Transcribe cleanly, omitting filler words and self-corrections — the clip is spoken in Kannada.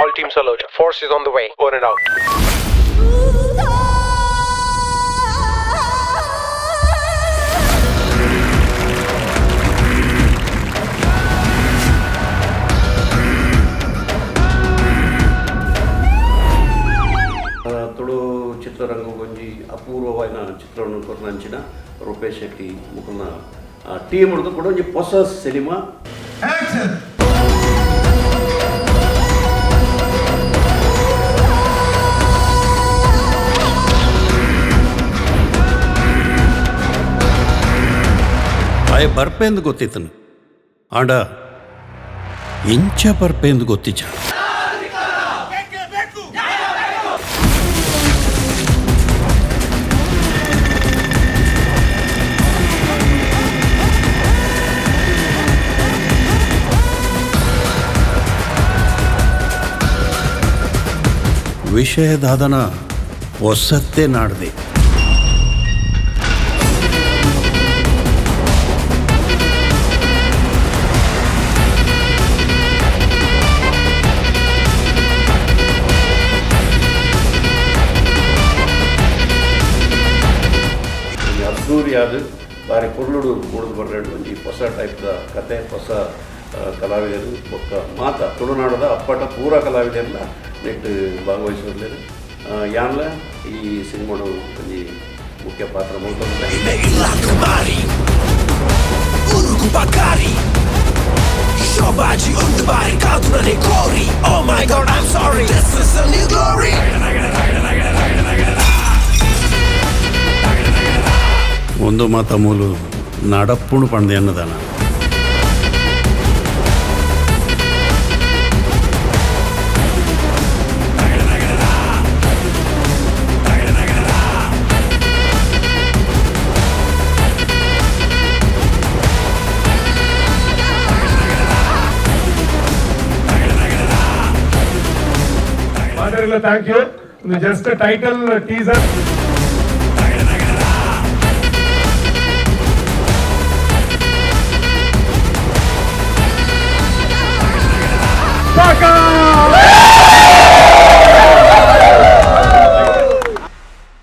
All teams alert. Force is on the way. Over and out. Tulu ಚಿತ್ರರಂಗ ಗೊಂಜಿ ಅಪೂರ್ವವಾದ ಚಿತ್ರವನ್ನು ಕೊರ್ನಂಚಿನ ರೂಪೇಶ್ ಶೆಟ್ಟಿ ಮುಖನ ಟೀಮ್ ಹಿಡಿದು ಕೂಡ ಒಂದು ಹೊಸ ಸಿನಿಮಾ. ಆಯ್ ಬರ್ಪೆಂದು ಗೊತ್ತಿತ್ತನು ಆಂಡ ಇಂಚ ಬರ್ಪೆಂದು ಗೊತ್ತಿಚ್ಚ. ವಿಷಯದಾದನ ಹೊಸತ್ತೆ ನಾಡ್ದೆ ಅದ್ದೂರಿಯಾದ ಬಾರಿ ಪೊರ್ಲುಡು ಕೂಡದು ಬರ್ರೇಡು ಒಂದು ಹೊಸ ಟೈಪ್ದ ಕತೆ, ಹೊಸ ಕಲಾವಿದರು ಬೊಕ್ಕ ಮಾತ ತುಳುನಾಡದ ಅಪ್ಪಟ ಪೂರ ಕಲಾವಿದರೆಲ್ಲ ನೆಟ್ಟು ಭಾಗವಹಿಸೋದ್ಲೇನು ಯಾನ್ಲ ಈ ಸಿನಿಮಾಡು ಒಂದು ಮುಖ್ಯ ಪಾತ್ರ ಒಂದು ಮಾತ ಮೂಲು ನಡಪ್ಪುಣು ಪಂಡೆ ಅನ್ನದಾನ. Thank you. Just a title teaser.